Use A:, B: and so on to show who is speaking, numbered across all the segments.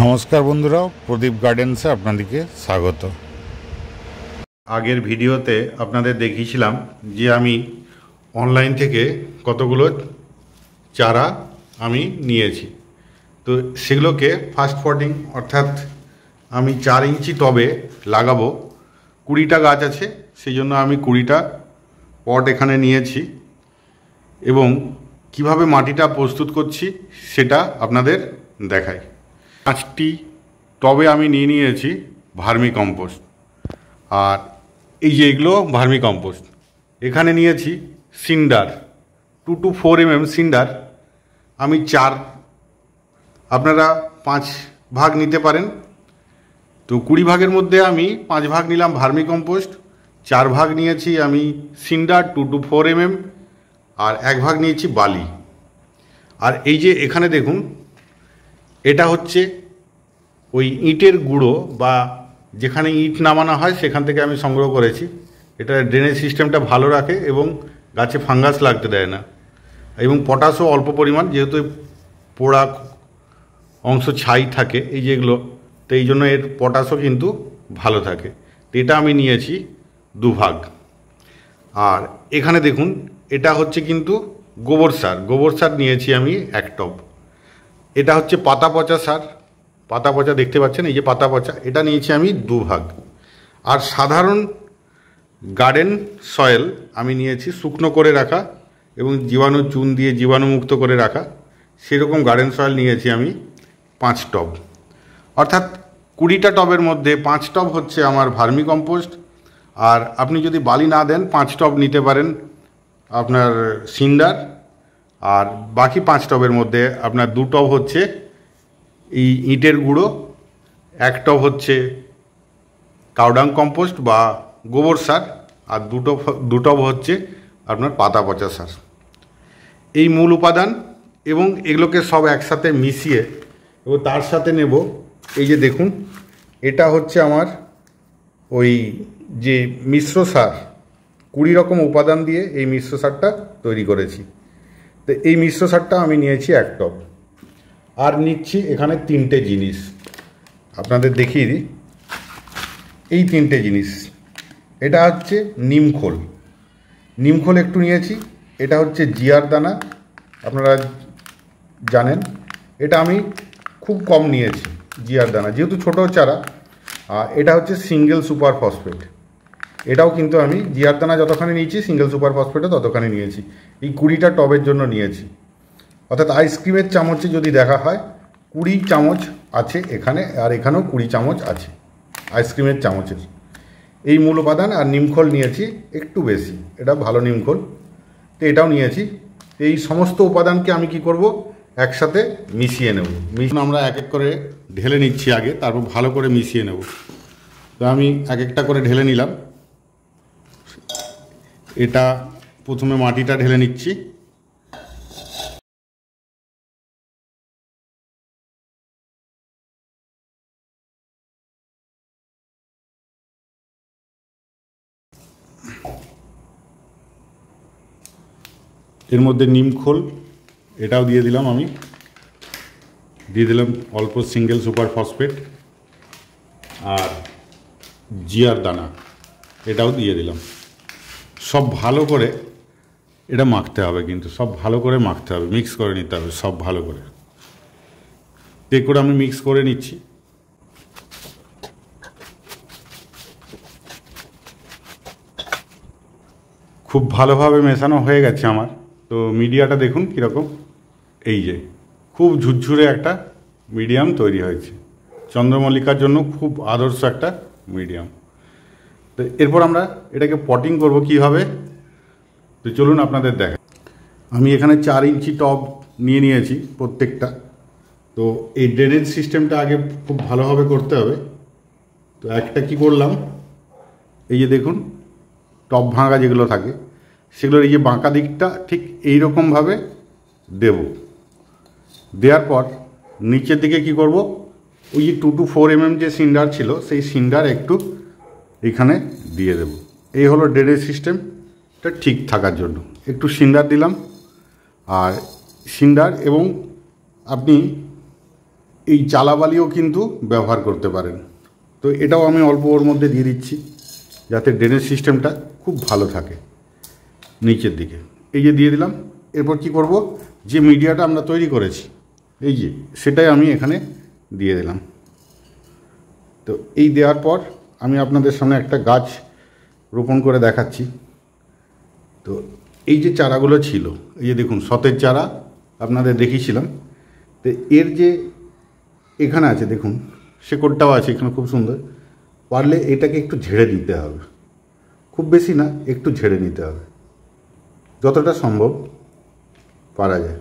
A: নমস্কার বন্ধুরা, প্রদীপ গার্ডেন্সে আপনাদেরকে স্বাগত। আগের ভিডিওতে আপনাদের দেখিয়েছিলাম যে আমি অনলাইন থেকে কতগুলো চারা আমি নিয়েছি। তো সেগুলোকে ফার্স্ট পটিং অর্থাৎ আমি 4 ইঞ্চি টবে লাগাবো। 20টা গাছ আছে, সেই জন্য আমি 20টা পট এখানে নিয়েছি এবং কিভাবে মাটিটা প্রস্তুত করছি সেটা আপনাদের দেখাই। 5টি টবে আমি নিয়েছি ভার্মি কম্পোস্ট, আর এই যে এগুলো ভার্মি কম্পোস্ট। এখানে নিয়েছি সিন্ডার 2 to 4 mm সিন্ডার। আমি 4, আপনারা 5 ভাগ নিতে পারেন। তো 20 ভাগের মধ্যে আমি 5 ভাগ নিলাম ভার্মি কম্পোস্ট, 4 ভাগ নিয়েছি আমি সিন্ডার 2 to 4 mm, আর 1 ভাগ নিয়েছি বালি। আর এই যে এখানে দেখুন, এটা হচ্ছে ওই ইটের গুঁড়ো বা যেখানে ইট নামানো হয় সেখান থেকে আমি সংগ্রহ করেছি। এটা ড্রেনেজ সিস্টেমটা ভালো রাখে এবং গাছে ফাঙ্গাস লাগতে দেয় না, এবং পটাশও অল্প পরিমাণ, যেহেতু পোড়া অংশ ছাই থাকে এই যেগুলো, তো এই জন্য এর পটাশও কিন্তু ভালো থাকে। তো এটা আমি নিয়েছি 2 ভাগ। আর এখানে দেখুন, এটা হচ্ছে কিন্তু গোবর সার নিয়েছি আমি 1 টব। এটা হচ্ছে পাতা পচা সার, পাতা পচা দেখতে পাচ্ছেন, এই যে পাতা পচা, এটা নিয়েছি আমি 2 ভাগ। আর সাধারণ গার্ডেন সয়েল আমি নিয়েছি শুকনো করে রাখা এবং জীবাণু চুন দিয়ে জীবাণুমুক্ত করে রাখা, সেরকম গার্ডেন সয়েল নিয়েছি আমি 5 টব। অর্থাৎ 20টা টবের মধ্যে 5 টব হচ্ছে আমার ভার্মি কম্পোস্ট। আর আপনি যদি বালি না দেন 5 টব নিতে পারেন আপনার সিন্ডার, আর বাকি 5 টবের মধ্যে আপনার 2 টব হচ্ছে এই ইটের গুঁড়ো, 1 টব হচ্ছে কাউডাং কম্পোস্ট বা গোবর সার, আর 2 টব হচ্ছে আপনার পাতা পচা সার। এই মূল উপাদান, এবং এগুলোকে সব একসাথে মিশিয়ে এবং তার সাথে নেব এই যে দেখুন, এটা হচ্ছে আমার ওই যে মিশ্র সার, 20 রকম উপাদান দিয়ে এই মিশ্র সারটা তৈরি করেছি। তো এই মিশ্র সারটা আমি নিয়েছি 1 টব। আর নিচ্ছি এখানে 3টে জিনিস, আপনাদের দেখিয়ে দিই। এই 3টে জিনিস, এটা হচ্ছে নিমখোল একটু নিয়েছি। এটা হচ্ছে জিয়ার দানা, আপনারা জানেন, এটা আমি খুব কম নিয়েছি জিয়ার দানা, যেহেতু ছোটো চারা। এটা হচ্ছে সিঙ্গেল সুপার ফসফেট, এটাও কিন্তু আমি জিয়ার দানা যতখানি নিয়েছি সিঙ্গেল সুপার ফসফেটও ততখানি নিয়েছি। এই 20টা টবের জন্য নিয়েছি। অর্থাৎ আইসক্রিমের চামচে যদি দেখা হয় 20 চামচ আছে এখানে, আর এখানেও 20 চামচ আছে আইসক্রিমের চামচের। এই মূল উপাদান। আর নিমখোল নিয়েছি একটু বেশি, এটা ভালো নিমখোল, তো এটাও নিয়েছি। এই সমস্ত উপাদানকে আমি কি করব, একসাথে মিশিয়ে নেব। আমরা এক এক করে ঢেলে নিচ্ছি আগে, তারপর ভালো করে মিশিয়ে নেব। তো আমি এক একটা করে ঢেলে নিলাম। এটা প্রথমে মাটিটা ঢেলে নিচ্ছি। এর মধ্যে নিমখোল এটাও দিয়ে দিলাম, আমি দিয়ে দিলাম অল্প সিঙ্গেল সুপার ফসফেট, আর জিয়ার দানা এটাও দিয়ে দিলাম। সব ভালো করে এটা মাখতে হবে, কিন্তু সব ভালো করে মাখতে হবে, মিক্স করে নিতে হবে সব ভালো করে। তে করে আমি মিক্স করে নিচ্ছি। খুব ভালোভাবে মেশানো হয়ে গেছে আমার। তো মিডিয়াটা দেখুন কীরকম, এই যে খুব ঝুরঝুরে একটা মিডিয়াম তৈরি হয়েছে। চন্দ্রমল্লিকার জন্য খুব আদর্শ একটা মিডিয়াম। তো এরপর আমরা এটাকে পটিং করব কীভাবে, তো চলুন আপনাদের দেখা। আমি এখানে 4 ইঞ্চি টব নিয়েছি প্রত্যেকটা। তো এই ড্রেনেজ সিস্টেমটা আগে খুব ভালোভাবে করতে হবে। তো একটা কি করলাম, এই যে দেখুন টব ভাঙা যেগুলো থাকে সেগুলোর এই যে বাঁকা দিকটা ঠিক এই রকমভাবে দেব। দেওয়ার পর নিচের দিকে কি করব, ওই যে 2 to 4 mm যে সিন্ডার ছিল সেই সিন্ডার একটু এখানে দিয়ে দেব। এই হলো ড্রেনেজ সিস্টেমটা ঠিক থাকার জন্য একটু সিন্ডার দিলাম। আর সিন্ডার, এবং আপনি এই চালাবালিও কিন্তু ব্যবহার করতে পারেন। তো এটাও আমি অল্প ওর মধ্যে দিয়ে দিচ্ছি, যাতে ড্রেনেজ সিস্টেমটা খুব ভালো থাকে নিচের দিকে। এই যে দিয়ে দিলাম। এরপর কি করব, যে মিডিয়াটা আমরা তৈরি করেছি এই যে সেটাই আমি এখানে দিয়ে দিলাম। তো এই দেওয়ার পর আমি আপনাদের সামনে একটা গাছ রোপণ করে দেখাচ্ছি। তো এই যে চারাগুলো ছিল, এই যে দেখুন সতেজ চারা আপনাদের দেখিয়েছিলাম। তো এর যে এখানে আছে দেখুন শেকড়টাও আছে এখানে খুব সুন্দর। পারলে এটাকে একটু ঝেড়ে দিতে হবে, খুব বেশি না, একটু ঝেড়ে নিতে হবে যতটা সম্ভব পারা যায়।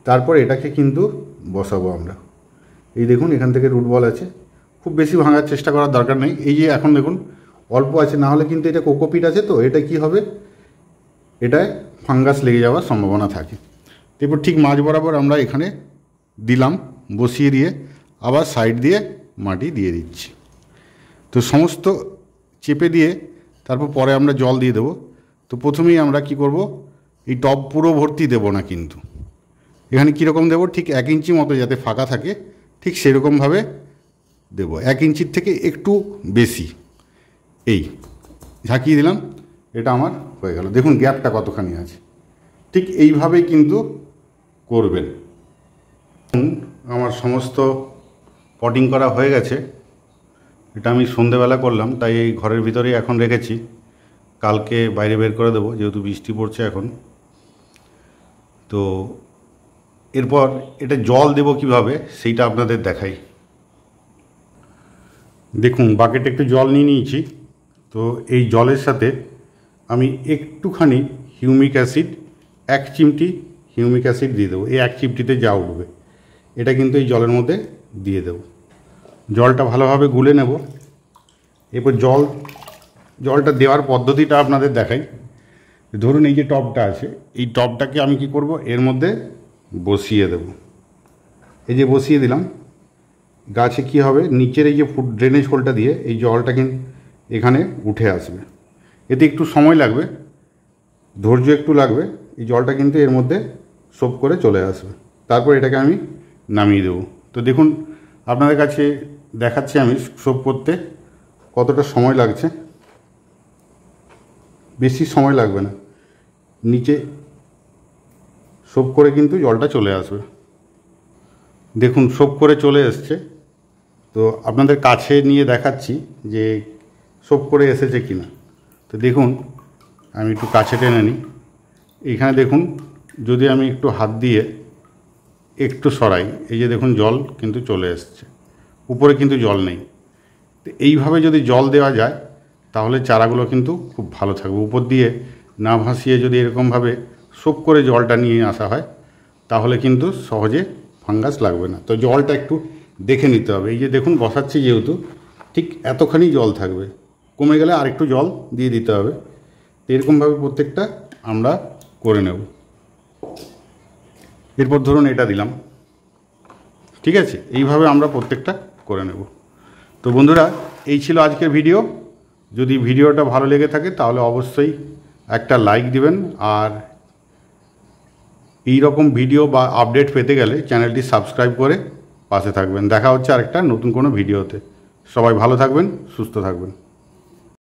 A: তারপর এটাকে কিন্তু বসাবো আমরা। এই দেখুন এখান থেকে রুট বল আছে, খুব বেশি ভাঙার চেষ্টা করার দরকার নেই। এই যে এখন দেখুন অল্প আছে, না হলে কিন্তু এটা কোকোপিট আছে, তো এটা কি হবে, এটায় ফাঙ্গাস লেগে যাওয়ার সম্ভাবনা থাকে। এরপর ঠিক মাঝ বরাবর আমরা এখানে দিলাম, বসিয়ে দিয়ে আবার সাইড দিয়ে মাটি দিয়ে দিচ্ছি। তো সমস্ত চেপে দিয়ে তারপর পরে আমরা জল দিয়ে দেবো। তো প্রথমেই আমরা কি করব, এই টব পুরো ভর্তি দেব না, কিন্তু এখানে কীরকম দেবো, ঠিক 1 ইঞ্চি মতো যাতে ফাঁকা থাকে ঠিক সেরকমভাবে দেব, 1 ইঞ্চির থেকে একটু বেশি। এই ঝাঁকিয়ে দিলাম, এটা আমার হয়ে গেল। দেখুন গ্যাপটা কতখানি আছে, ঠিক এইভাবেই কিন্তু করবেন। আমার সমস্ত পটিং করা হয়ে গেছে। এটা আমি সন্ধেবেলা করলাম, তাই এই ঘরের ভিতরেই এখন রেখেছি, কালকে বাইরে বের করে দেবো যেহেতু বৃষ্টি পড়ছে এখন। তো এরপর এটা জল দেব কিভাবে সেইটা আপনাদের দেখাই। দেখুন বাকেটে একটু জল নিয়ে নিয়েছি। তো এই জলের সাথে আমি একটুখানি হিউমিক অ্যাসিড, 1 চিমটি হিউমিক অ্যাসিড দিয়ে দেবো। এই 1 চিমটিতে যা উঠবে এটা কিন্তু এই জলের মধ্যে দিয়ে দেব। জলটা ভালোভাবে গুলে নেব। এরপর জলটা দেওয়ার পদ্ধতিটা আপনাদের দেখাই। ধরুন এই যে টবটা আছে, এই টবটাকে আমি কি করব, এর মধ্যে বসিয়ে দেব। এই যে বসিয়ে দিলাম, গাছে কি হবে, নিচের এই যে ড্রেনেজ হোলটা দিয়ে এই জলটা কিন্তু এখানে উঠে আসবে। এতে একটু সময় লাগবে, ধৈর্য একটু লাগবে, এই জলটা কিন্তু এর মধ্যে সোপ করে চলে আসবে। তারপর এটাকে আমি নামিয়ে দেবো। তো দেখুন আপনাদের কাছে দেখাচ্ছি আমি সোপ করতে কতটা সময় লাগছে। বেশি সময় লাগবে না, নিচে সোপ করে কিন্তু জলটা চলে আসবে। দেখুন সোপ করে চলে এসছে। তো আপনাদের কাছে নিয়ে দেখাচ্ছি যে সোপ করে এসেছে কিনা। তো দেখুন আমি একটু কাছে টেনে নিই। এইখানে দেখুন যদি আমি একটু হাত দিয়ে একটু সরাই, এই যে দেখুন জল কিন্তু চলে এসছে, উপরে কিন্তু জল নেই। তো এইভাবে যদি জল দেওয়া যায় তাহলে চারাগুলো কিন্তু খুব ভালো থাকবে। উপর দিয়ে না ভাসিয়ে যদি এরকমভাবে সোপ করে জলটা নিয়ে আসা হয় তাহলে কিন্তু সহজে ফাঙ্গাস লাগবে না। তো জলটা একটু দেখে নিতে হবে। এই যে দেখুন বসাচ্ছি যেহেতু ঠিক এতখানি জল থাকবে, কমে গেলে আরেকটু জল দিয়ে দিতে হবে। এরকমভাবে প্রত্যেকটা আমরা করে নেব। এরপর ধরুন এটা দিলাম, ঠিক আছে, এইভাবে আমরা প্রত্যেকটা করে নেব। তো বন্ধুরা এই ছিল আজকের ভিডিও। যদি ভিডিওটা ভালো লেগে থাকে তাহলে অবশ্যই একটা লাইক দিবেন, আর এই রকম ভিডিও বা আপডেট পেতে গেলে চ্যানেলটি সাবস্ক্রাইব করে পাশে থাকবেন। দেখা হচ্ছে আরেকটা নতুন কোনো ভিডিওতে। সবাই ভালো থাকবেন, সুস্থ থাকবেন।